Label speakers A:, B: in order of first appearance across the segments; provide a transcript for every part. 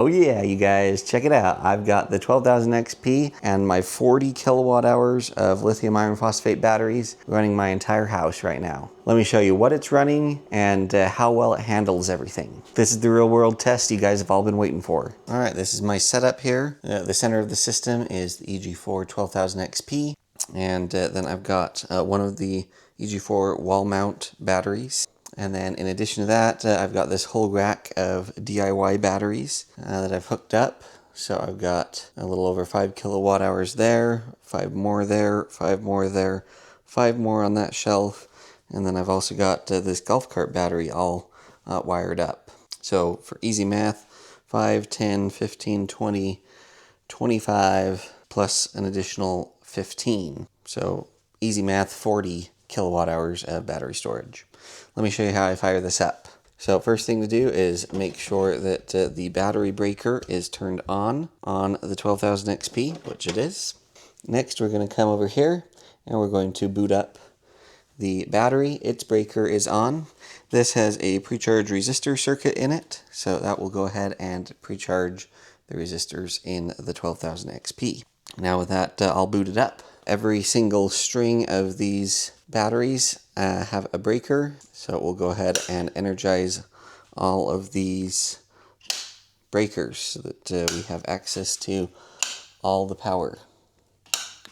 A: Oh yeah, you guys, check it out. I've got the 12000 XP and my 40 kilowatt hours of lithium iron phosphate batteries running my entire house right now. Let me show you what it's running and how well it handles everything. This is the real world test you guys have all been waiting for. All right, this is my setup here. The center of the system is the EG4 12000 XP. And then I've got one of the EG4 wall mount batteries. And then in addition to that, I've got this whole rack of DIY batteries that I've hooked up. So I've got a little over 5 kilowatt hours there, 5 more there, 5 more there, 5 more on that shelf. And then I've also got this golf cart battery all wired up. So for easy math, 5, 10, 15, 20, 25, plus an additional 15. So easy math, 40 kilowatt hours of battery storage. Let me show you how I fire this up. So first thing to do is make sure that the battery breaker is turned on the 12000 XP, which it is. Next, we're going to come over here and we're going to boot up the battery. Its breaker is on. This has a pre-charge resistor circuit in it, so that will go ahead and pre-charge the resistors in the 12000 XP. Now with that all booted up, every single string of these batteries have a breaker, so we'll go ahead and energize all of these breakers so that we have access to all the power.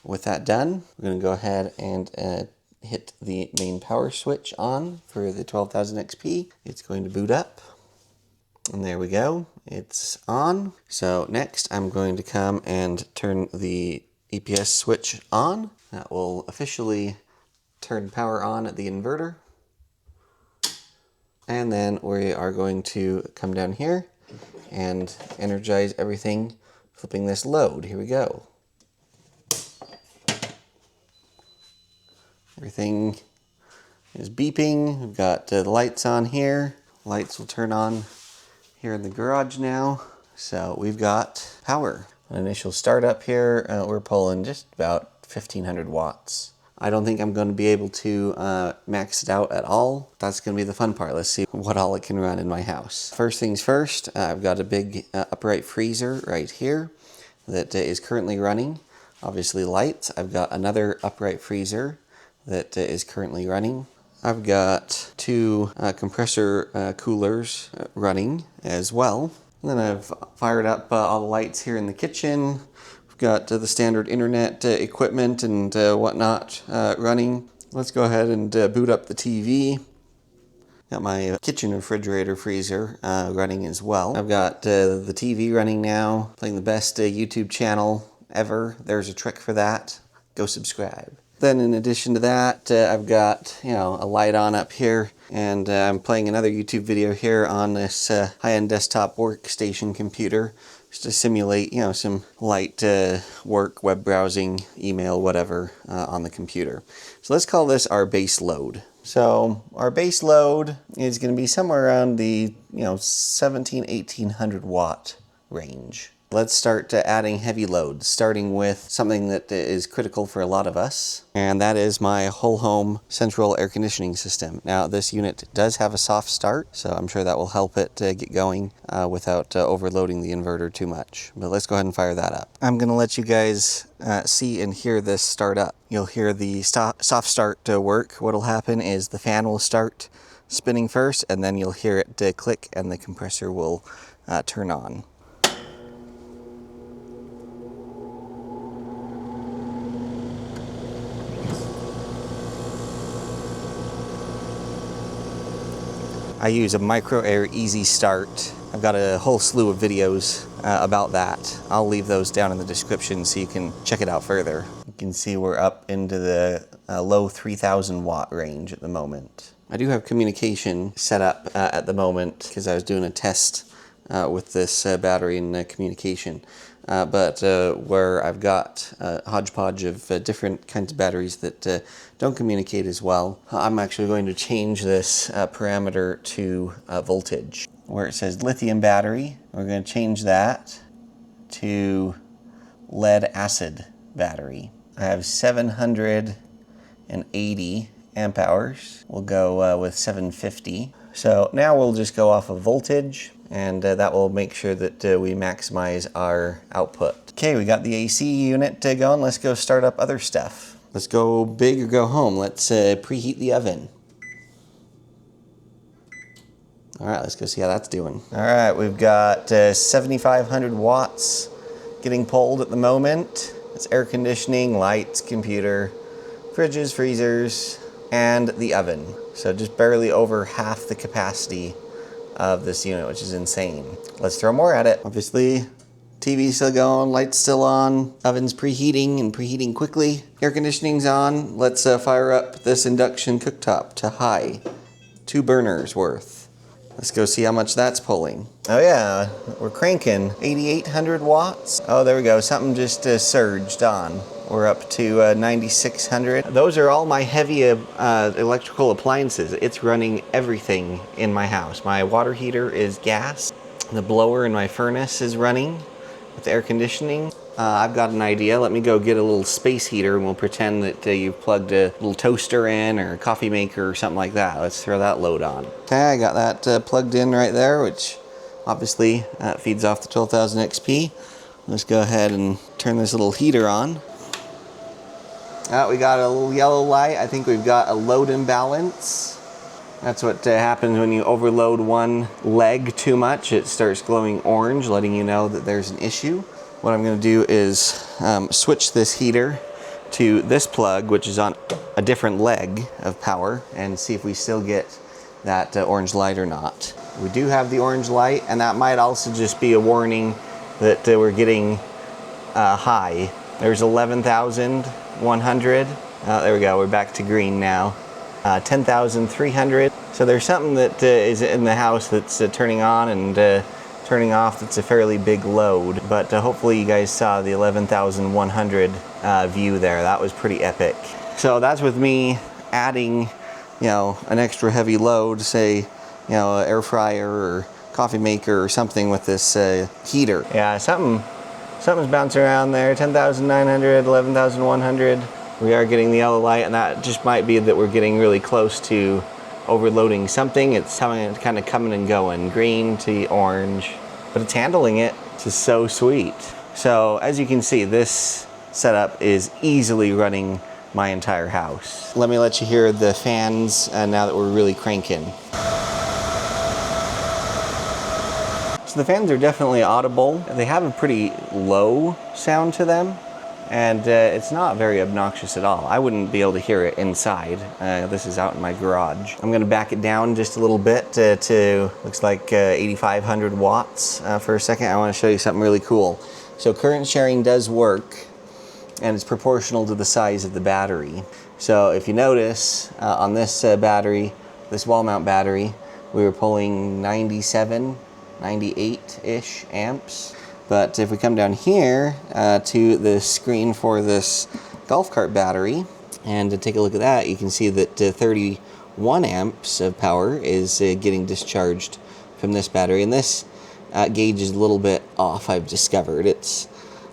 A: With that done, we're going to go ahead and hit the main power switch on for the 12000 XP. It's going to boot up. And there we go, it's on. So next I'm going to come and turn the EPS switch on. That will officially turn power on at the inverter. And then we are going to come down here and energize everything, flipping this load. Here we go. Everything is beeping. We've got the lights on here. Lights will turn on here in the garage now. So we've got power. Initial startup here, we're pulling just about 1500 watts. I don't think I'm going to be able to max it out at all. That's going to be the fun part. Let's see what all it can run in my house. First things first, I've got a big upright freezer right here that is currently running. Obviously lights. I've got another upright freezer that is currently running. I've got 2 compressor coolers running as well. And then I've fired up all the lights here in the kitchen. We've got the standard internet equipment and whatnot running. Let's go ahead and boot up the TV. Got my kitchen refrigerator freezer running as well. I've got the TV running now, playing the best YouTube channel ever. There's a trick for that. Go subscribe. Then in addition to that, I've got, a light on up here, and I'm playing another YouTube video here on this high-end desktop workstation computer, just to simulate, some light work, web browsing, email, whatever, on the computer. So let's call this our base load. So our base load is going to be somewhere around the, 1800 watt range. Let's start adding heavy loads, starting with something that is critical for a lot of us, and that is my whole home central air conditioning system. Now, this unit does have a soft start, so I'm sure that will help it get going without overloading the inverter too much. But let's go ahead and fire that up. I'm going to let you guys see and hear this start up. You'll hear the soft start work. What'll happen is the fan will start spinning first, and then you'll hear it click, and the compressor will turn on. I use a Micro Air Easy Start. I've got a whole slew of videos about that. I'll leave those down in the description so you can check it out further. You can see we're up into the low 3000 watt range at the moment. I do have communication set up at the moment because I was doing a test with this battery and communication. But where I've got a hodgepodge of different kinds of batteries that don't communicate as well, I'm actually going to change this parameter to voltage. Where it says lithium battery, we're going to change that to lead acid battery. I have 780 amp hours. We'll go with 750. So now we'll just go off of voltage, and that will make sure that we maximize our output. Okay, we got the AC unit going. Let's go start up other stuff. Let's go big or go home. Let's preheat the oven. All right, let's go see how that's doing. All right, we've got 7,500 watts getting pulled at the moment. It's air conditioning, lights, computer, fridges, freezers, and the oven. So just barely over half the capacity of this unit, which is insane. Let's throw more at it. Obviously, TV's still going, lights still on, oven's preheating and preheating quickly. Air conditioning's on. Let's fire up this induction cooktop to high. 2 burners worth. Let's go see how much that's pulling. Oh yeah, we're cranking 8,800 watts. Oh, there we go, something just surged on. We're up to 9,600. Those are all my heavy electrical appliances. It's running everything in my house. My water heater is gas. The blower in my furnace is running with the air conditioning. I've got an idea. Let me go get a little space heater and we'll pretend that you've plugged a little toaster in or a coffee maker or something like that. Let's throw that load on. Okay, I got that plugged in right there, which obviously feeds off the 12,000 XP. Let's go ahead and turn this little heater on. We got a little yellow light. I think we've got a load imbalance. That's what happens when you overload one leg too much. It starts glowing orange, letting you know that there's an issue. What I'm going to do is switch this heater to this plug, which is on a different leg of power, and see if we still get that orange light or not. We do have the orange light, and that might also just be a warning that we're getting high. There's 11,100. There we go, we're back to green now. 10,300. So there's something that is in the house that's turning on and turning off. That's a fairly big load, but hopefully you guys saw the 11,100 view there. That was pretty epic. So that's with me adding, an extra heavy load, say, an air fryer or coffee maker or something with this heater. Yeah, something's bouncing around there. 10,900, 11,100. We are getting the yellow light, and that just might be that we're getting really close to overloading something. It's kind of coming and going, green to orange, but it's handling it. This is so sweet. So as you can see, this setup is easily running my entire house. Let me let you hear the fans now that we're really cranking. So the fans are definitely audible. They have a pretty low sound to them, and it's not very obnoxious at all. I wouldn't be able to hear it inside. This is out in my garage. I'm gonna back it down just a little bit to looks like 8,500 watts for a second. I wanna show you something really cool. So current sharing does work, and it's proportional to the size of the battery. So if you notice on this battery, this wall mount battery, we were pulling 98-ish amps. But if we come down here to the screen for this golf cart battery and to take a look at that, you can see that 31 amps of power is getting discharged from this battery. And this gauge is a little bit off, I've discovered. It's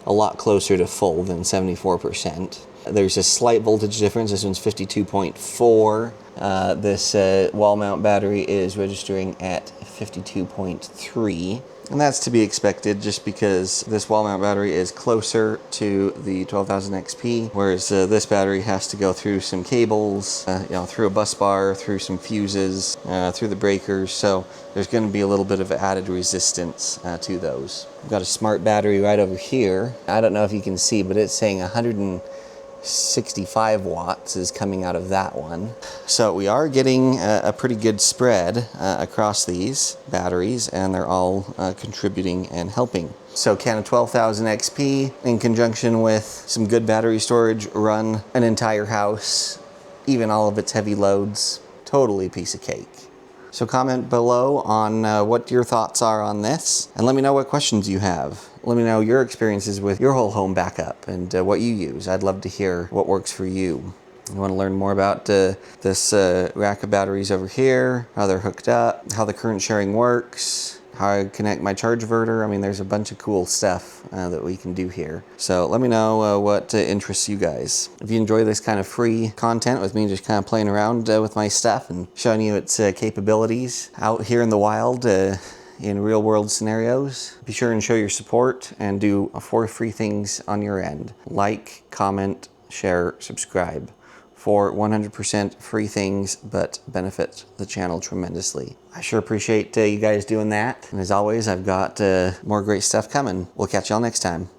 A: a lot closer to full than 74%. There's a slight voltage difference. This one's 52.4. This wall mount battery is registering at 52.3. And that's to be expected just because this wall mount battery is closer to the 12,000 XP, whereas this battery has to go through some cables, through a bus bar, through some fuses, through the breakers. So there's going to be a little bit of added resistance to those. We've got a smart battery right over here. I don't know if you can see, but it's saying 165 watts is coming out of that one. So we are getting a pretty good spread across these batteries, and they're all contributing and helping. So can a 12,000 XP in conjunction with some good battery storage run an entire house, even all of its heavy loads? Totally piece of cake. So comment below on what your thoughts are on this, and let me know what questions you have. Let me know your experiences with your whole home backup and what you use. I'd love to hear what works for you. You want to learn more about this rack of batteries over here, how they're hooked up, how the current sharing works, how I connect my charge inverter. I mean, there's a bunch of cool stuff that we can do here. So let me know what interests you guys. If you enjoy this kind of free content with me just kind of playing around with my stuff and showing you its capabilities out here in the wild, in real world scenarios, be sure and show your support and do 4 free things on your end. Like, comment, share, subscribe. 4 100% free things, but benefit the channel tremendously. I sure appreciate you guys doing that. And as always, I've got more great stuff coming. We'll catch y'all next time.